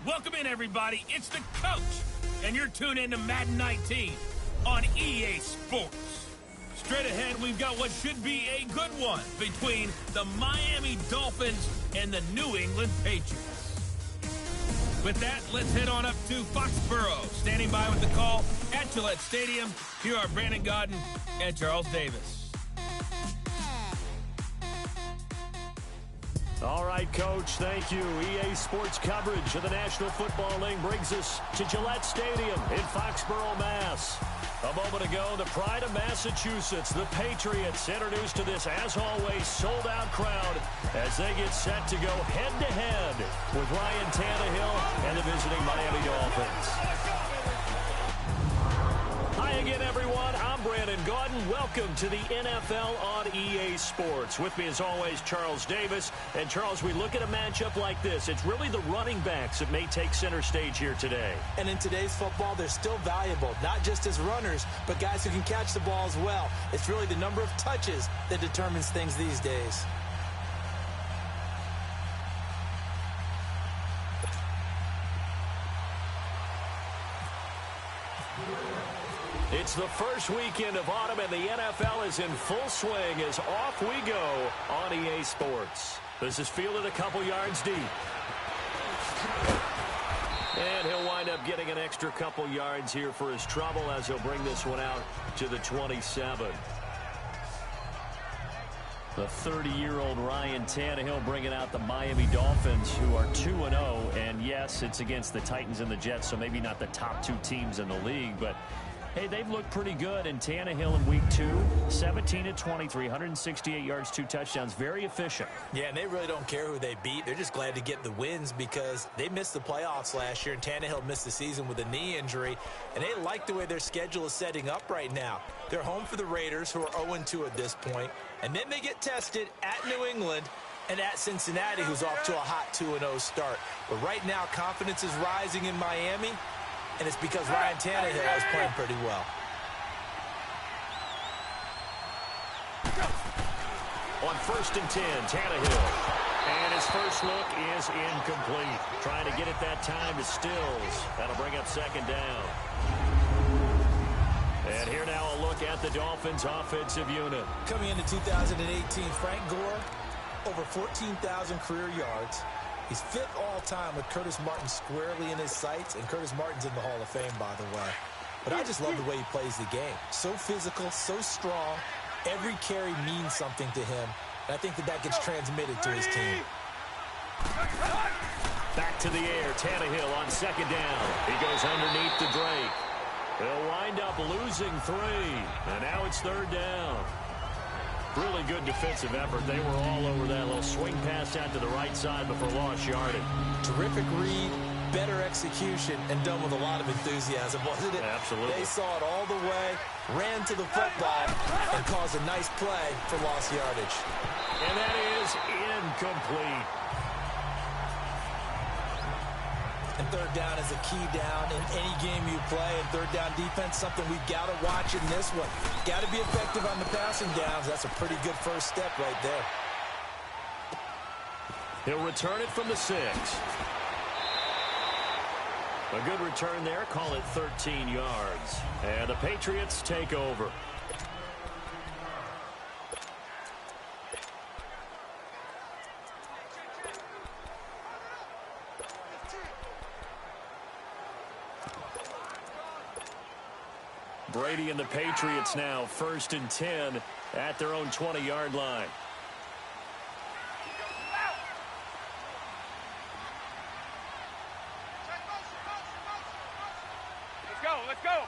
Welcome in, everybody. It's the coach, and you're tuned in to Madden 19 on EA Sports. Straight ahead, we've got what should be a good one between the Miami Dolphins and the New England Patriots. With that, let's head on up to Foxborough. Standing by with the call at Gillette Stadium, here are Brandon Gaudin and Charles Davis. All right, Coach, thank you. EA Sports coverage of the National Football League brings us to Gillette Stadium in Foxborough, Mass. A moment ago, the pride of Massachusetts, the Patriots, introduced to this, as always, sold-out crowd as they get set to go head-to-head with Ryan Tannehill and the visiting Miami Dolphins. Hi again, everyone. I'm Brandon Gaudin. Welcome to the NFL on EA Sports. With me, as always, Charles Davis. And, Charles, we look at a matchup like this. It's really the running backs that may take center stage here today. And in today's football, they're still valuable, not just as runners, but guys who can catch the ball as well. It's really the number of touches that determines things these days. It's the first weekend of autumn, and the NFL is in full swing as off we go on EA Sports. This is fielded a couple yards deep. And he'll wind up getting an extra couple yards here for his trouble as he'll bring this one out to the 27. The 30-year-old Ryan Tannehill bringing out the Miami Dolphins, who are 2-0. And, yes, it's against the Titans and the Jets, so maybe not the top two teams in the league, but hey, they've looked pretty good. And Tannehill in week 2, 17-23, 168 yards, 2 touchdowns. Very efficient. Yeah, and they really don't care who they beat. They're just glad to get the wins because they missed the playoffs last year, and Tannehill missed the season with a knee injury. And they like the way their schedule is setting up right now. They're home for the Raiders, who are 0-2 at this point. And then they get tested at New England and at Cincinnati, who's off to a hot 2-0 start. But right now, confidence is rising in Miami. And it's because Ryan Tannehill is playing pretty well. On 1st and 10, Tannehill. And his first look is incomplete. Trying to get it that time to Stills. That'll bring up 2nd down. And here now a look at the Dolphins' offensive unit. Coming into 2018, Frank Gore, over 14,000 career yards. He's 5th all-time with Curtis Martin squarely in his sights, and Curtis Martin's in the Hall of Fame, by the way. But I just love the way he plays the game. So physical, so strong. Every carry means something to him, and I think that gets transmitted to his team. Back to the air, Tannehill on 2nd down. He goes underneath to Drake. He'll wind up losing 3, and now it's 3rd down. Really good defensive effort. They were all over that little swing pass out to the right side before lost yardage. Terrific read, better execution, and done with a lot of enthusiasm, wasn't it? Absolutely. They saw it all the way, ran to the football, and caused a nice play for lost yardage. And that is incomplete. And 3rd down is a key down in any game you play. And 3rd down defense, something we've got to watch in this one. Got to be effective on the passing downs. That's a pretty good first step right there. He'll return it from the 6. A good return there. Call it 13 yards. And the Patriots take over. Brady and the Patriots now 1st and 10 at their own 20-yard line. Let's go, let's go.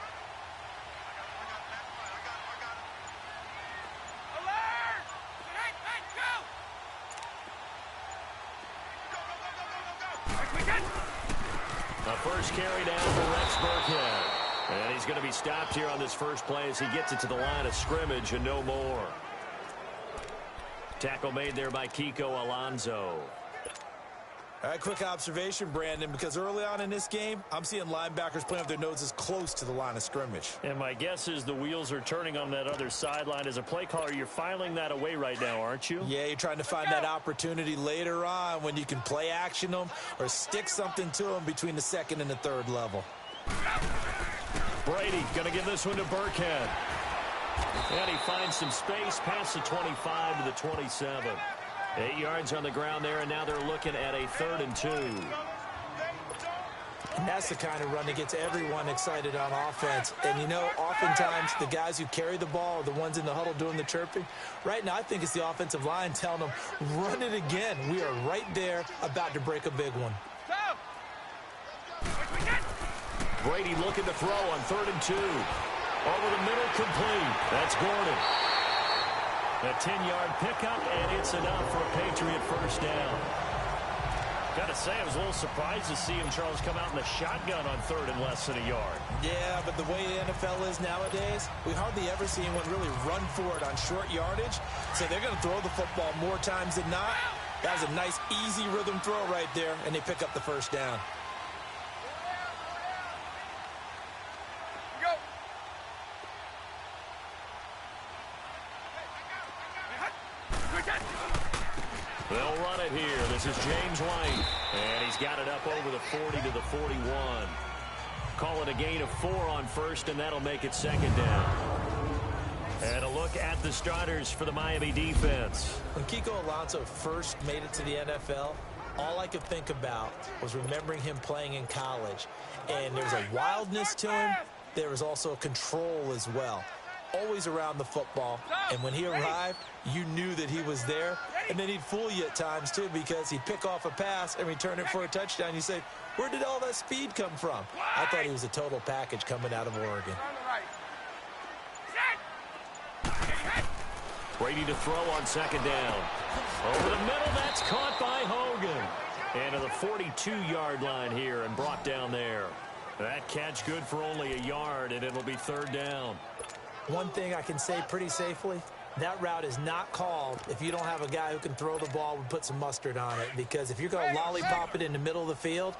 Alert! Hey, go! A first carry down for Rex Burkhead. And he's going to be stopped here on this first play as he gets it to the line of scrimmage and no more. Tackle made there by Kiko Alonso. All right, quick observation, Brandon, because early on in this game, I'm seeing linebackers playing with their noses close to the line of scrimmage. And my guess is the wheels are turning on that other sideline. As a play caller, you're filing that away right now, aren't you? Yeah, you're trying to find that opportunity later on when you can play action them or stick something to them between the second and the third level. Brady going to give this one to Burkhead. And he finds some space past the 25 to the 27. 8 yards on the ground there, and now they're looking at a 3rd and 2. And that's the kind of run that gets everyone excited on offense. And, you know, oftentimes the guys who carry the ball are the ones in the huddle doing the chirping. Right now, I think it's the offensive line telling them, run it again. We are right there about to break a big one. Brady looking to throw on 3rd and 2. Over the middle, complete. That's Gordon. A 10-yard pickup, and it's enough for a Patriot first down. Got to say, I was a little surprised to see him, Charles, come out in the shotgun on 3rd and less than a yard. Yeah, but the way the NFL is nowadays, we hardly ever see anyone really run for it on short yardage. So they're going to throw the football more times than not. That was a nice, easy rhythm throw right there, and they pick up the first down. They'll run it here. This is James White. And he's got it up over the 40 to the 41. Call it a gain of 4 on first, and that'll make it 2nd down. And a look at the starters for the Miami defense. When Kiko Alonso first made it to the NFL, all I could think about was remembering him playing in college. And there was a wildness to him. There was also control as well. Always around the football, and when he arrived, you knew that he was there, and then he'd fool you at times, too, because he'd pick off a pass and return it for a touchdown. You say, where did all that speed come from? I thought he was a total package coming out of Oregon. Brady to throw on 2nd down. Over the middle, that's caught by Hogan. And to the 42-yard line here and brought down there. That catch good for only a yard, and it'll be 3rd down. One thing I can say pretty safely, that route is not called if you don't have a guy who can throw the ball and put some mustard on it. Because if you're going to lollipop it in the middle of the field,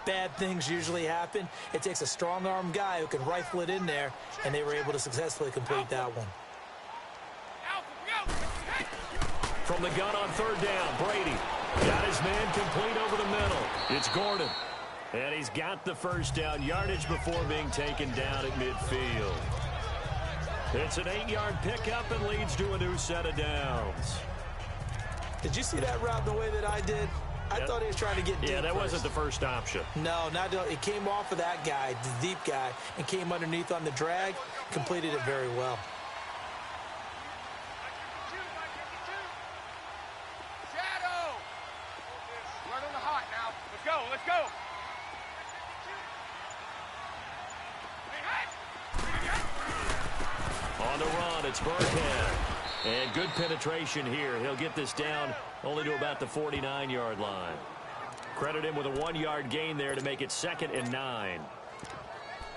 bad things usually happen. It takes a strong-arm guy who can rifle it in there, and they were able to successfully complete that one. From the gun on 3rd down, Brady got his man complete over the middle. It's Gordon. And he's got the first down, yardage before being taken down at midfield. It's an 8-yard pickup and leads to a new set of downs. Did you see that route the way that I did? I thought he was trying to get deep. Yeah, that first. wasn't the first option. No, it came off of that guy, the deep guy, and came underneath on the drag, completed it very well. Shadow! Right on the hot now. Let's go, let's go. On the run, it's Burkhead. And good penetration here. He'll get this down only to about the 49-yard line. Credit him with a 1-yard gain there to make it 2nd and 9.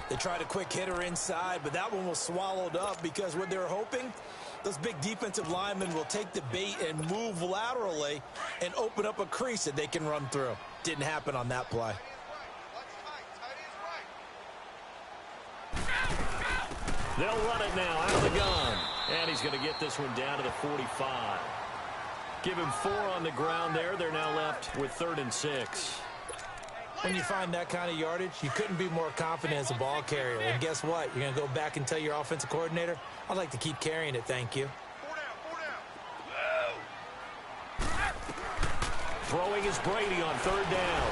They tried a quick hitter inside, but that one was swallowed up because what they're hoping, those big defensive linemen will take the bait and move laterally and open up a crease that they can run through. Didn't happen on that play. They'll run it now out of the gun. And he's going to get this one down to the 45. Give him 4 on the ground there. They're now left with 3rd and 6. When you find that kind of yardage, you couldn't be more confident as a ball carrier. And guess what? You're going to go back and tell your offensive coordinator, I'd like to keep carrying it, thank you. Throwing is Brady on 3rd down.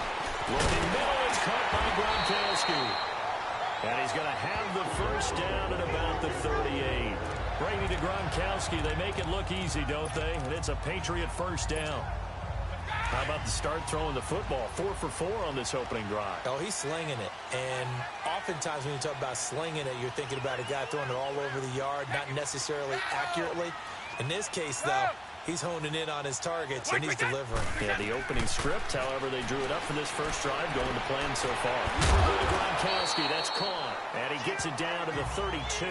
Loading middle, it's caught by Gronkowski. And he's going to have the first down at about the 38. Brady to Gronkowski. They make it look easy, don't they? And it's a Patriot first down. How about the start throwing the football? 4 for 4 on this opening drive. Oh, he's slinging it. And oftentimes when you talk about slinging it, you're thinking about a guy throwing it all over the yard, not necessarily accurately. In this case, though, he's honing in on his targets, and he's delivering. Yeah, the opening script, however, they drew it up for this first drive, going to plan so far. To Gronkowski, that's caught. And he gets it down to the 32.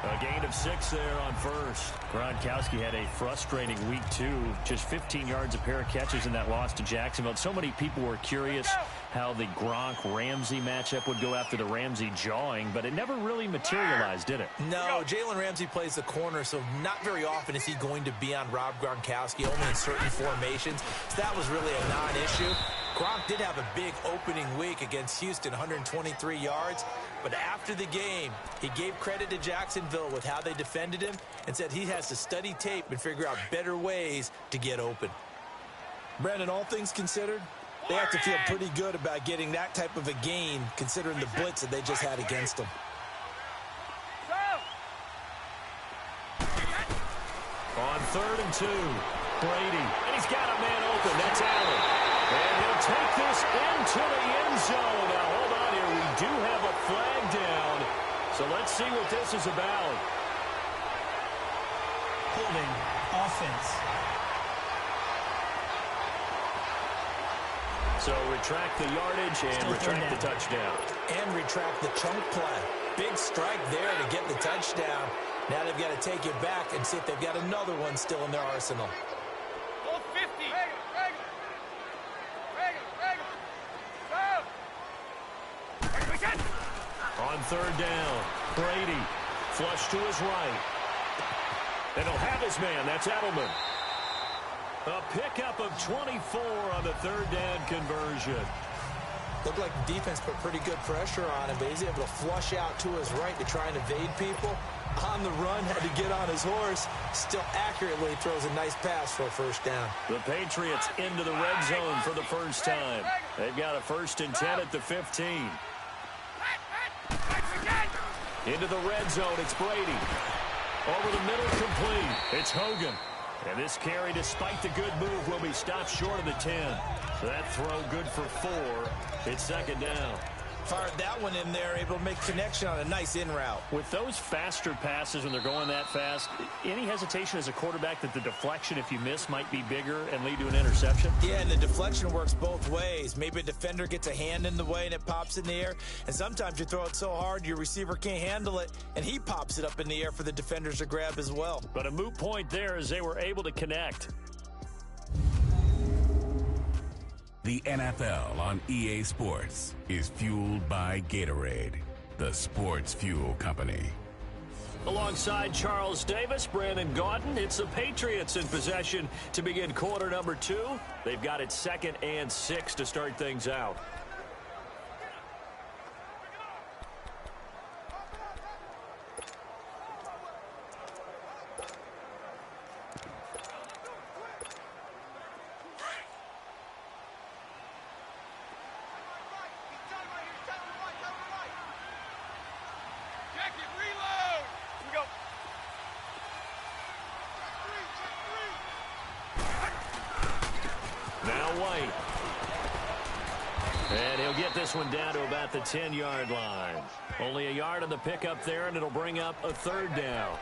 A gain of 6 there on first. Gronkowski had a frustrating week, too. Just 15 yards, a pair of catches in that loss to Jacksonville. So many people were curious how the Gronk-Ramsey matchup would go after the Ramsey jawing, but it never really materialized, did it? No, Jalen Ramsey plays the corner, so not very often is he going to be on Rob Gronkowski, only in certain formations. So that was really a non-issue. Gronk did have a big opening week against Houston, 123 yards. But after the game, he gave credit to Jacksonville with how they defended him and said he has to study tape and figure out better ways to get open. Brandon, all things considered, they have to feel pretty good about getting that type of a gain considering the blitz that they just had against them. On 3rd and 2, Brady. And he's got a man open. That's Allen. And he'll take this into the end zone. Now, hold on here. We do have a flag down. So let's see what this is about. Holding offense. So retract the yardage and retract the touchdown. And retract the chunk play. Big strike there to get the touchdown. Now they've got to take it back and see if they've got another one still in their arsenal. Go 50. On 3rd down, Brady flush to his right. And he'll have his man. That's Edelman. A pickup of 24 on the 3rd down conversion. Looked like the defense put pretty good pressure on him, but he's able to flush out to his right to try and evade people. On the run, had to get on his horse. Still accurately throws a nice pass for a 1st down. The Patriots into the red zone for the first time. They've got a 1st and 10 at the 15. Into the red zone, it's Brady. Over the middle, complete. It's Hogan. And this carry, despite the good move, will be stopped short of the 10. So that throw good for 4. It's 2nd down. Fired that one in there, able to make connection on a nice in route. With those faster passes when they're going that fast, any hesitation as a quarterback that the deflection, if you miss, might be bigger and lead to an interception? Yeah, and the deflection works both ways. Maybe a defender gets a hand in the way and it pops in the air. And sometimes you throw it so hard your receiver can't handle it, and he pops it up in the air for the defenders to grab as well. But a moot point there as they were able to connect. The NFL on EA Sports is fueled by Gatorade, the sports fuel company. Alongside Charles Davis, Brandon Gaudin, it's the Patriots in possession to begin quarter number 2. They've got it 2nd and 6 to start things out. And he'll get this one down to about the 10-yard line. Only a yard on the pickup there, and it'll bring up a 3rd down.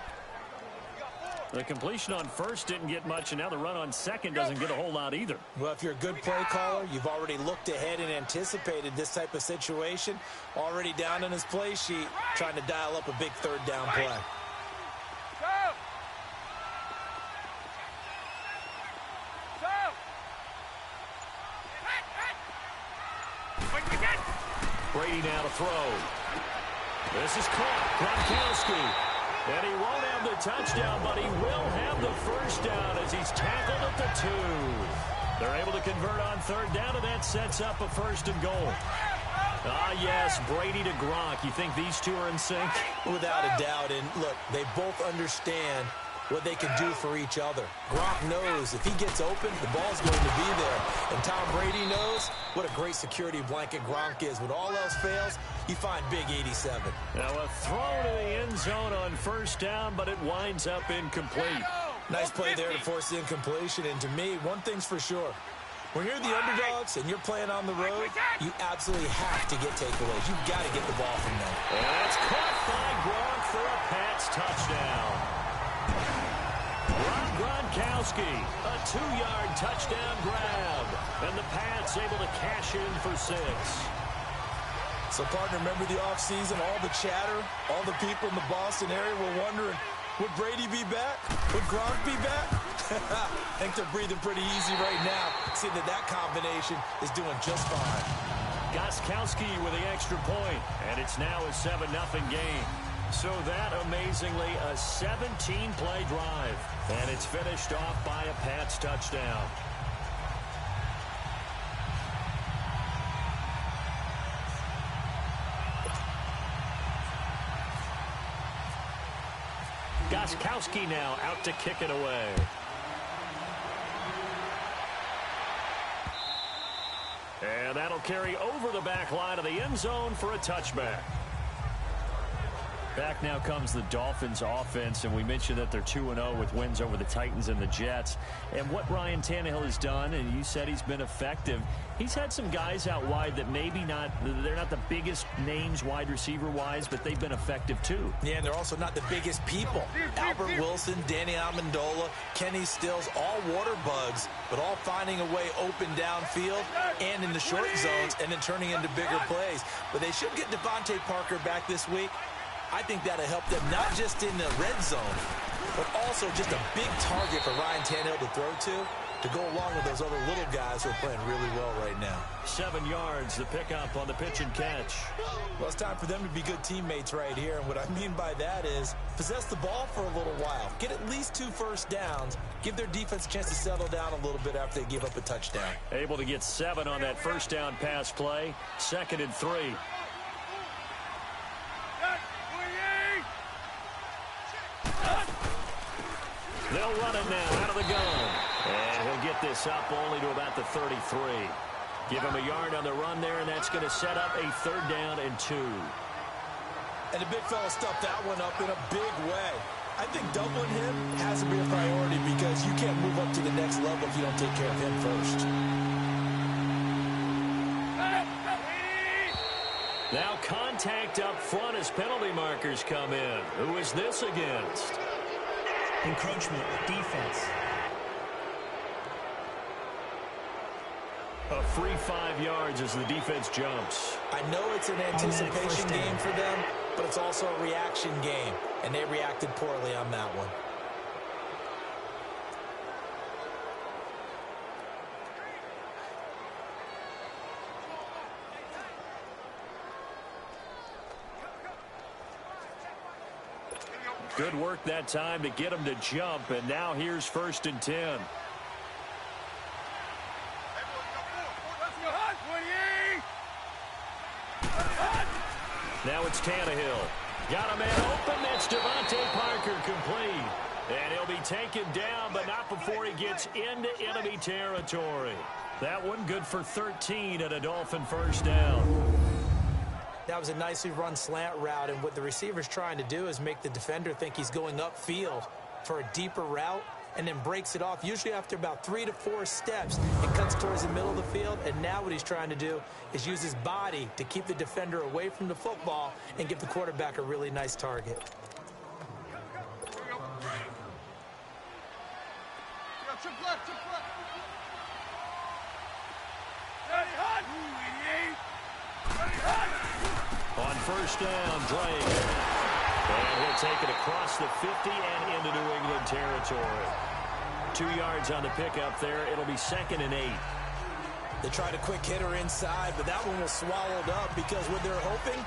The completion on 1st didn't get much, and now the run on 2nd doesn't get a whole lot either. Well, if you're a good play caller, you've already looked ahead and anticipated this type of situation. Already down in his play sheet, trying to dial up a big 3rd down play. Brady now to throw. This is caught. Gronkowski. And he won't have the touchdown, but he will have the 1st down as he's tackled at the 2. They're able to convert on 3rd down, and that sets up a 1st and goal. Ah, yes, Brady to Gronk. You think these two are in sync? Without a doubt. And look, they both understand what they can do for each other. Gronk knows if he gets open, the ball's going to be there. And Tom Brady knows what a great security blanket Gronk is. When all else fails, you find big 87. Now a throw to the end zone on 1st down, but it winds up incomplete. Nice play there to force the incompletion. And to me, one thing's for sure. When you're the underdogs and you're playing on the road, you absolutely have to get takeaways. You've got to get the ball from them. And that's caught by Gronk for a Pats touchdown. Gronkowski, a 2-yard touchdown grab. And the Pats able to cash in for 6. So, partner, remember the offseason, all the chatter, all the people in the Boston area were wondering, would Brady be back? Would Gronk be back? I think they're breathing pretty easy right now, seeing that combination is doing just fine. Gostkowski with the extra point, and it's now a 7-0 game. So that, amazingly, a 17-play drive, and it's finished off by a Pats touchdown. Gostkowski now out to kick it away. And that'll carry over the back line of the end zone for a touchback. Back now comes the Dolphins offense, and we mentioned that they're 2-0 with wins over the Titans and the Jets. And what Ryan Tannehill has done, and you said he's been effective, he's had some guys out wide that maybe they're not the biggest names wide receiver-wise, but they've been effective too. Yeah, and they're also not the biggest people. Albert Wilson, Danny Amendola, Kenny Stills, all water bugs, but all finding a way open downfield and in the short zones and then turning into bigger plays. But they should get Devontae Parker back this week. I think that'll help them not just in the red zone, but also just a big target for Ryan Tannehill to throw to go along with those other little guys who are playing really well right now. 7 yards, the pickup on the pitch and catch. Well, it's time for them to be good teammates right here, and what I mean by that is possess the ball for a little while, get at least 2 first downs, give their defense a chance to settle down a little bit after they give up a touchdown. Able to get 7 on that first down pass play, 2nd and 3. They'll run it now out of the gun. And he'll get this up only to about the 33. Give him a yard on the run there, and that's going to set up a 3rd down and 2. And the big fella stuffed that one up in a big way. I think doubling him has to be a priority because you can't move up to the next level if you don't take care of him first. Now contact up front as penalty markers come in. Who is this against? Encroachment, defense. A free 5 yards as the defense jumps. I know it's an anticipation game for them, but it's also a reaction game, and they reacted poorly on that one. Good work that time to get him to jump, and now here's 1st and 10. Now it's Tannehill. Got a man open. That's Devontae Parker complete. And he'll be taken down, but not before he gets into enemy territory. That one good for 13 and a Dolphin 1st down. That was a nicely run slant route, and what the receiver's trying to do is make the defender think he's going upfield for a deeper route and then breaks it off, usually after about 3 to 4 steps. It cuts towards the middle of the field, and now what he's trying to do is use his body to keep the defender away from the football and give the quarterback a really nice target. On 1st down, Drake. And he'll take it across the 50 and into New England territory. 2 yards on the pickup there. It'll be 2nd and 8. They tried a quick hitter inside, but that one was swallowed up because what they're hoping,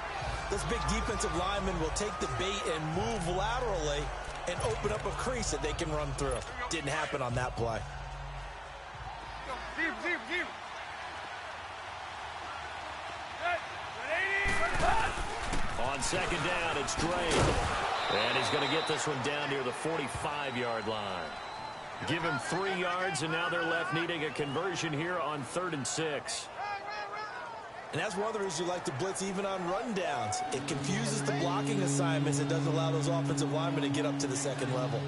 this big defensive lineman will take the bait and move laterally and open up a crease that they can run through. Didn't happen on that play. On 2nd down, it's Drake. And he's going to get this one down near the 45-yard line. Give him 3 yards, and now they're left needing a conversion here on 3rd and 6. And that's one of the reasons you like to blitz even on rundowns. It confuses the blocking assignments. It doesn't allow those offensive linemen to get up to the 2nd level.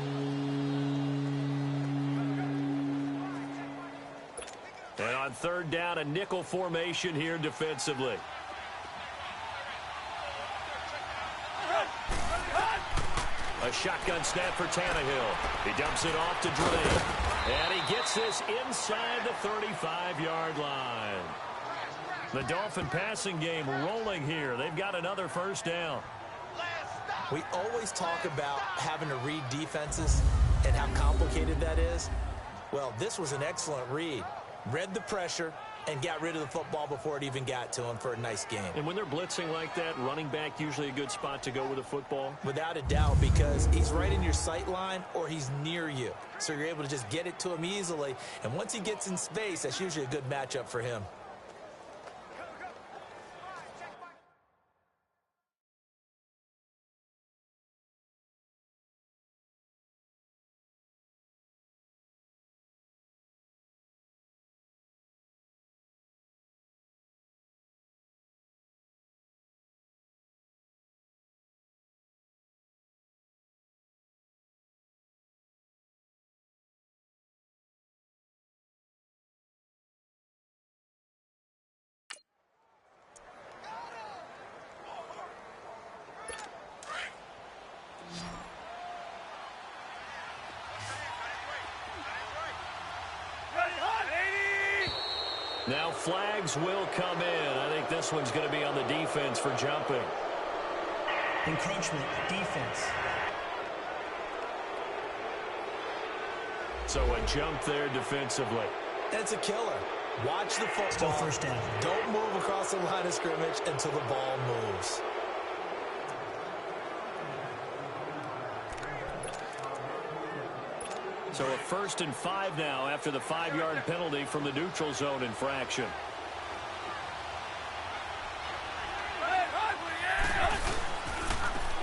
And on 3rd down, a nickel formation here defensively. A shotgun snap for Tannehill. He dumps it off to Drake. And he gets this inside the 35-yard line. The Dolphin passing game rolling here. They've got another first down. We always talk about having to read defenses and how complicated that is. Well, this was an excellent read. Read the pressure and got rid of the football before it even got to him for a nice game. And when they're blitzing like that, running back usually a good spot to go with the football? Without a doubt, because he's right in your sight line or he's near you. So you're able to just get it to him easily. And once he gets in space, that's usually a good matchup for him. Now flags will come in. I think this one's going to be on the defense for jumping. Encroachment, defense. So a jump there defensively. That's a killer. Watch the football. Still first down. Don't move across the line of scrimmage until the ball moves. So a 1st and 5 now after the 5-yard penalty from the neutral zone infraction.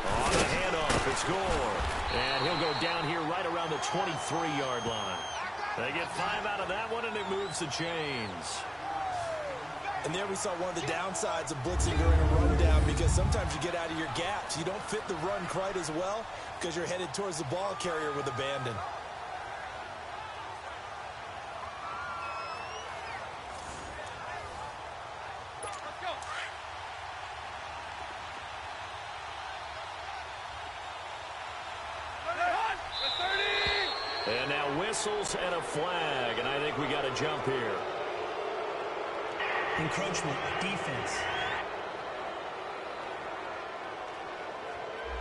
On the handoff, it's Gore. And he'll go down here right around the 23-yard line. They get 5 out of that one, and it moves the chains. And there we saw one of the downsides of blitzing during a rundown, because sometimes you get out of your gaps. You don't fit the run quite as well because you're headed towards the ball carrier with abandon. And now whistles and a flag, and I think we got a jump here. Encroachment, defense.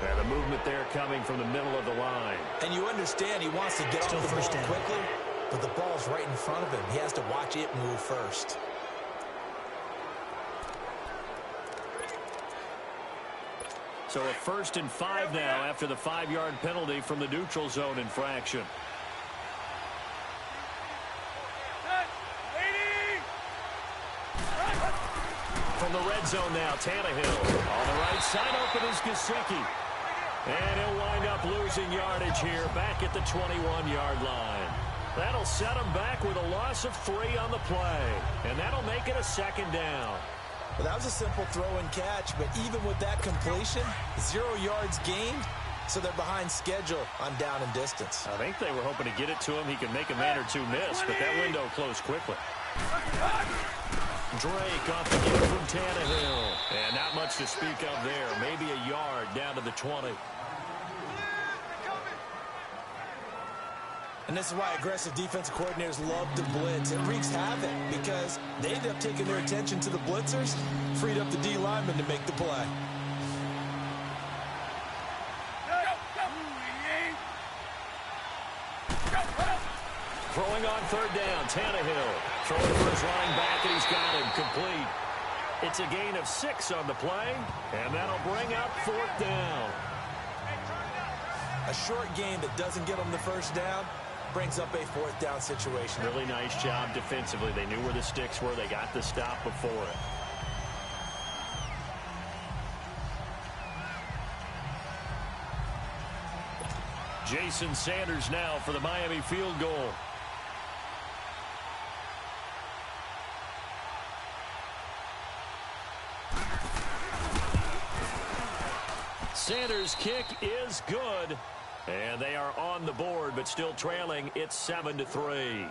And the movement there coming from the middle of the line. And you understand he wants to get Still off the first ball down. quickly, but the ball's right in front of him. He has to watch it move first. So a 1st and 5 now after the 5-yard penalty from the neutral zone infraction. From the red zone now, Tannehill. On the right side, open is Gesicki. And he'll wind up losing yardage here back at the 21-yard line. That'll set him back with a loss of 3 on the play. And that'll make it a 2nd down. Well, that was a simple throw and catch, but even with that completion, 0 yards gained, so they're behind schedule on down and distance. I think they were hoping to get it to him. He could make a man or two miss, but that window closed quickly. Drake off the kick from Tannehill. And not much to speak of there. Maybe a yard down to the 20. And this is why aggressive defensive coordinators love to blitz. It wreaks havoc because they end up taking their attention to the blitzers, freed up the D lineman to make the play. Throwing on 3rd down, Tannehill. Throwing for his running back, and he's got him complete. It's a gain of 6 on the play, and that'll bring up 4th down. A short game that doesn't get them the first down brings up a 4th down situation. Really nice job defensively. They knew where the sticks were. They got the stop before it. Jason Sanders now for the Miami field goal. Sanders' kick is good. And they are on the board, but still trailing. It's 7-3.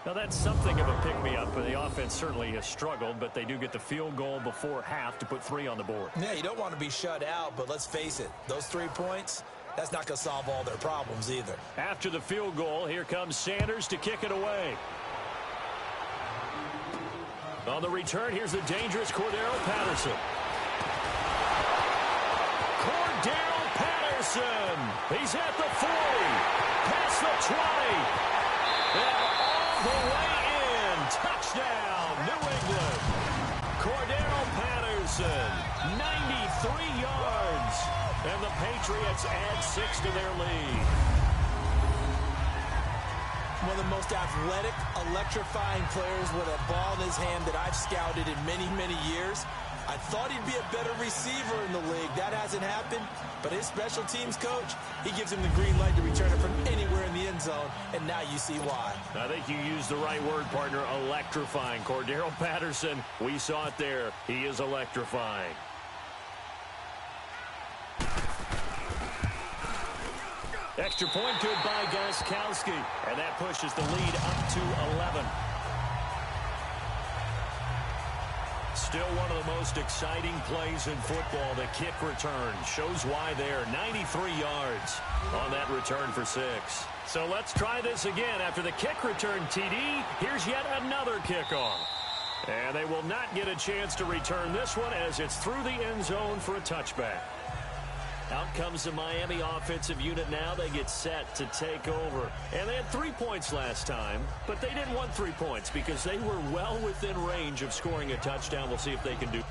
Now, that's something of a pick-me-up. The offense certainly has struggled, but they do get the field goal before half to put 3 on the board. Yeah, you don't want to be shut out, but let's face it, those 3 points, that's not going to solve all their problems either. After the field goal, here comes Sanders to kick it away. On the return, here's the dangerous Cordero Patterson. Cordero Patterson. He's at the 40. Past the 20. And all the way in. Touchdown, New England. Cordero Patterson, 93 yards. And the Patriots add 6 to their lead. One of the most athletic, electrifying players with a ball in his hand that I've scouted in many, many years. I thought he'd be a better receiver in the league. That hasn't happened. But his special teams coach, he gives him the green light to return it from anywhere in the end zone. And now you see why. I think you used the right word, partner, electrifying. Cordero Patterson, we saw it there. He is electrifying. Extra point good by Gostkowski. And that pushes the lead up to 11. Still one of the most exciting plays in football. The kick return shows why there. 93 yards on that return for 6. So let's try this again. After the kick return TD, here's yet another kickoff. And they will not get a chance to return this one as it's through the end zone for a touchback. Out comes the Miami offensive unit now. They get set to take over. And they had 3 points last time, but they didn't want 3 points because they were well within range of scoring a touchdown. We'll see if they can do.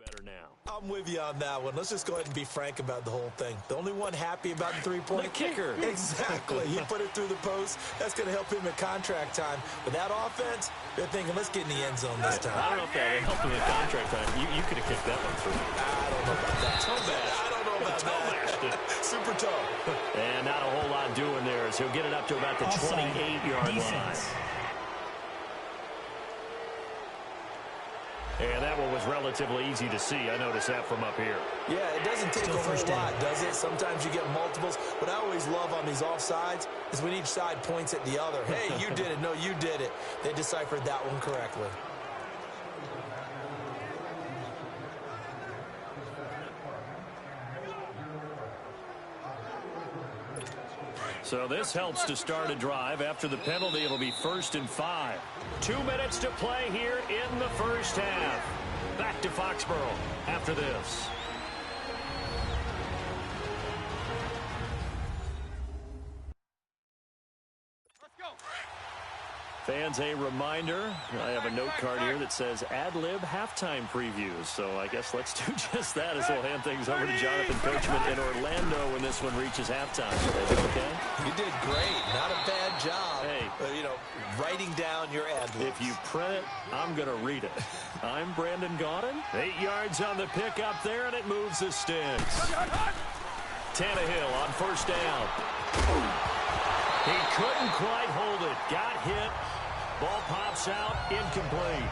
Better now. I'm with you on that one. Let's just go ahead and be frank about the whole thing. The only one happy about the three-point the kicker. Exactly. He put it through the post. That's going to help him in contract time. But that offense, they're thinking, let's get in the end zone this time. I don't know if that helped him in contract time. You could have kicked that one through. I don't know about that. Toe bash. I don't know about that. Super toe. And not a whole lot doing there as he'll get it up to about the 28-yard line. And that one was relatively easy to see. I noticed that from up here. Yeah, it doesn't take a whole lot, does it? Sometimes you get multiples. What I always love on these offsides is when each side points at the other. Hey, you did it. No, you did it. They deciphered that one correctly. So this helps to start a drive. After the penalty, it'll be 1st and 5. 2 minutes to play here in the first half. Back to Foxborough after this. Fans, a reminder, I have a note card here that says ad-lib halftime previews. So I guess let's do just that as we'll hand things over to Jonathan Coachman in Orlando when this one reaches halftime. Is it okay? You did great. Not a bad job. Hey. Writing down your ad-libs. If you print it, I'm going to read it. I'm Brandon Gaudin. 8 yards on the pickup there, and it moves the sticks. Tannehill on 1st down. He couldn't quite hold it. Got hit. Ball pops out, incomplete.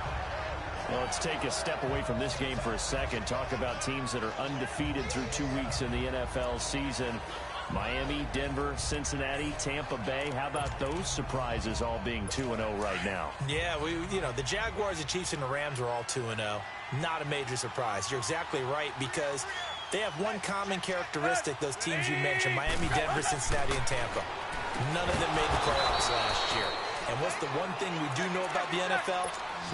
Well, let's take a step away from this game for a second. Talk about teams that are undefeated through 2 weeks in the NFL season. Miami, Denver, Cincinnati, Tampa Bay. How about those surprises all being 2-0 right now? Yeah, the Jaguars, the Chiefs, and the Rams are all 2-0. Not a major surprise. You're exactly right, because they have one common characteristic, those teams you mentioned, Miami, Denver, Cincinnati, and Tampa. None of them made the playoffs last year. And what's the one thing we do know about the NFL?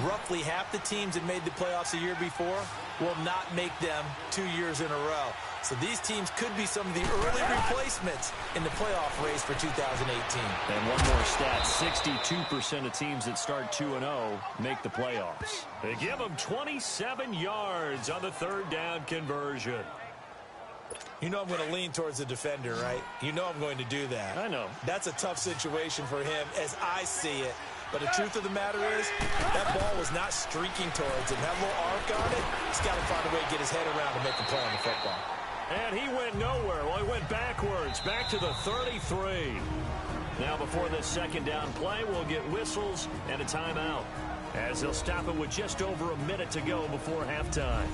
Roughly half the teams that made the playoffs a year before will not make them 2 years in a row. So these teams could be some of the early replacements in the playoff race for 2018. And one more stat, 62% of teams that start 2-0 make the playoffs. They give them 27 yards on the third down conversion. You know I'm going to lean towards the defender, right? You know I'm going to do that. I know. That's a tough situation for him as I see it. But the truth of the matter is, that ball was not streaking towards him. That little arc on it, he's got to find a way to get his head around to make a play on the football. And he went nowhere. Well, he went backwards, back to the 33. Now before this second down play, we'll get whistles and a timeout, as they'll stop it with just over a minute to go before halftime.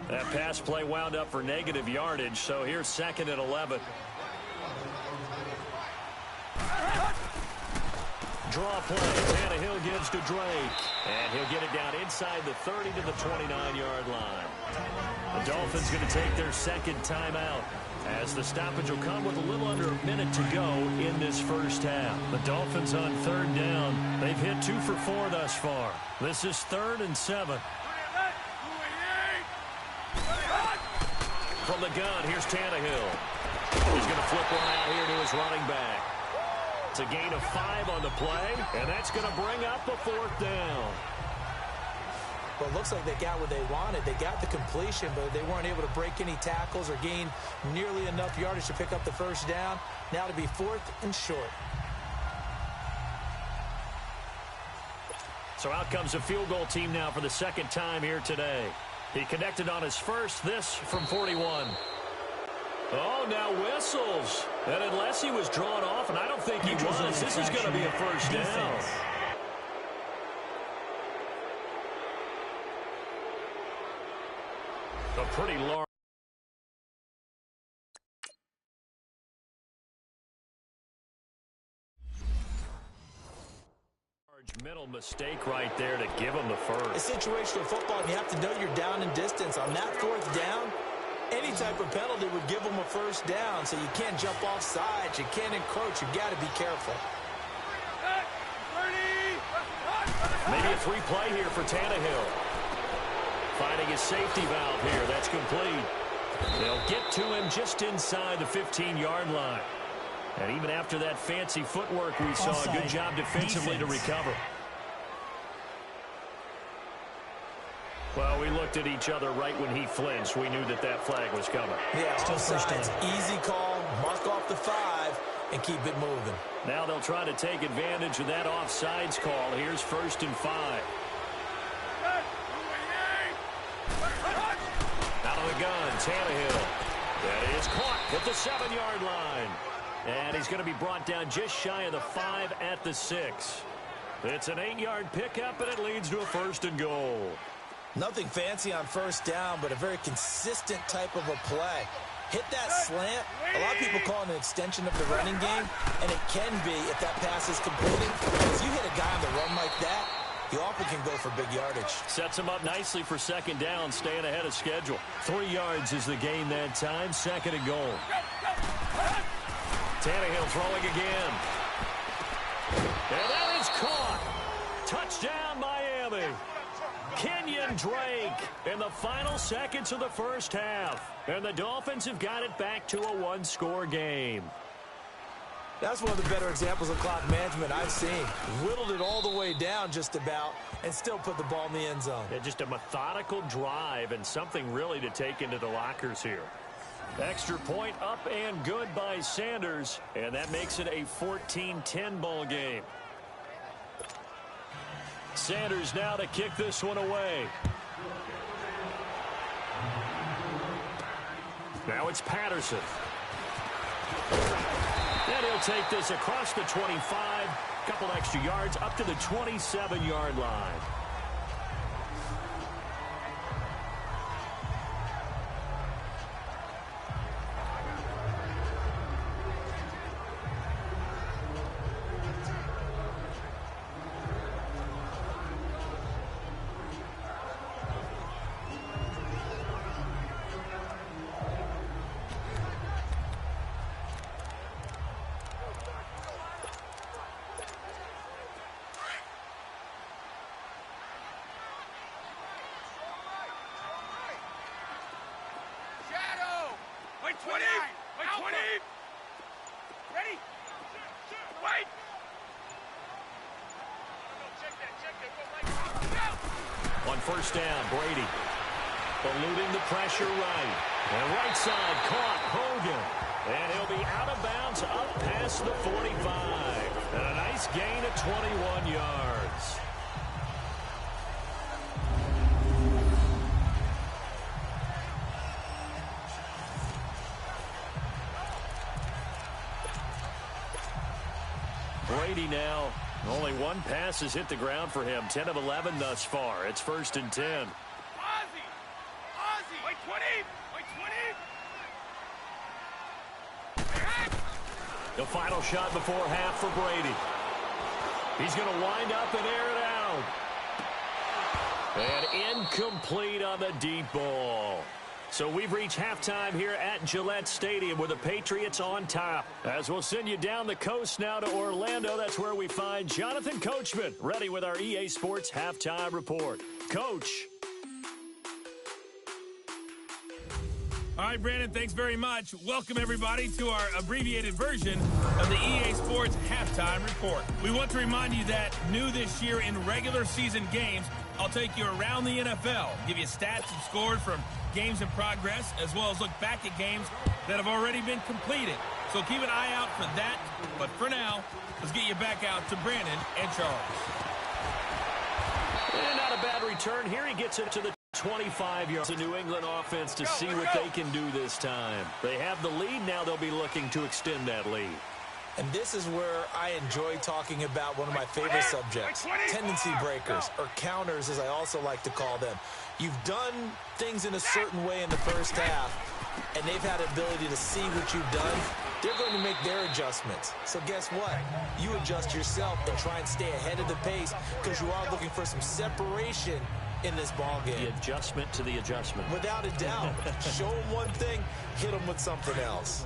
That pass play wound up for negative yardage, so here's 2nd and 11. Draw play. Tannehill gives to Drake. And he'll get it down inside the 30 to the 29-yard line. The Dolphins going to take their second timeout, as the stoppage will come with a little under a minute to go in this first half. The Dolphins on third down. They've hit 2 for 4 thus far. This is 3rd and 7. From the gun, here's Tannehill. He's going to flip one out here to his running back. It's a gain of 5 on the play, and that's going to bring up a 4th down. Well, it looks like they got what they wanted. They got the completion, but they weren't able to break any tackles or gain nearly enough yardage to pick up the first down. Now to be 4th and short. So out comes a field goal team now for the second time here today. He connected on his first, this from 41. Oh, now whistles. And unless he was drawn off, and I don't think he was, this is going to be a first down. A pretty large mental mistake right there to give him the first. It's situational football, and you have to know you're down in distance. On that 4th down, any type of penalty would give them a first down, so you can't jump off sides. You can't encroach. You've got to be careful. Maybe a 3-play here for Tannehill. Finding his safety valve here. That's complete. They'll get to him just inside the 15-yard line. And even after that fancy footwork we saw, a good job defensively to recover. Well, we looked at each other right when he flinched. We knew that that flag was coming. Yeah, offsides, easy call, mark off the 5, and keep it moving. Now they'll try to take advantage of that offsides call. Here's 1st and 5. Out of the gun, Tannehill. That is caught at the 7-yard line. And he's going to be brought down just shy of the 5 at the 6. It's an 8-yard pickup, and it leads to a 1st and goal. Nothing fancy on first down, but a very consistent type of a play. Hit that slant. A lot of people call it an extension of the running game, and it can be if that pass is completed. If you hit a guy on the run like that, he often can go for big yardage. Sets him up nicely for second down, staying ahead of schedule. 3 yards is the gain that time, 2nd and goal. Tannehill throwing again. And that is caught. Touchdown, Miami. Kenyon Drake in the final seconds of the first half. And the Dolphins have got it back to a 1-score game. That's one of the better examples of clock management I've seen. Whittled it all the way down just about and still put the ball in the end zone. Yeah, just a methodical drive and something really to take into the lockers here. Extra point up and good by Sanders, and that makes it a 14-10 ball game. Sanders now to kick this one away. Now it's Patterson. And he'll take this across the 25, a couple extra yards up to the 27-yard line. Wait, 20! Wait, 20! Ready? Wait! On first down, Brady eluding the pressure right. And right side caught Hogan. And he'll be out of bounds up past the 45. And a nice gain of 21 yards. Brady now, only one pass has hit the ground for him. 10 of 11 thus far. It's 1st and 10. Ozzie! Wait, 20! Wait, 20! The final shot before half for Brady. He's going to wind up and air it out. And incomplete on the deep ball. So we've reached halftime here at Gillette Stadium with the Patriots on top. As we'll send you down the coast now to Orlando, that's where we find Jonathan Coachman ready with our EA Sports Halftime Report. Coach. All right, Brandon, thanks very much. Welcome, everybody, to our abbreviated version of the EA Sports Halftime Report. We want to remind you that new this year in regular season games, I'll take you around the NFL, give you stats and scores from games in progress, as well as look back at games that have already been completed. So keep an eye out for that. But for now, let's get you back out to Brandon and Charles. And not a bad return. Here he gets it to the 25 yards. The New England offense to see what they can do this time. They have the lead. Now they'll be looking to extend that lead. And this is where I enjoy talking about one of my favorite subjects, tendency breakers, or counters as I also like to call them. You've done things in a certain way in the first half, and they've had the ability to see what you've done. They're going to make their adjustments. So guess what? You adjust yourself and try and stay ahead of the pace because you are looking for some separation in this ball game. The adjustment to the adjustment. Without a doubt. Show them one thing, hit them with something else.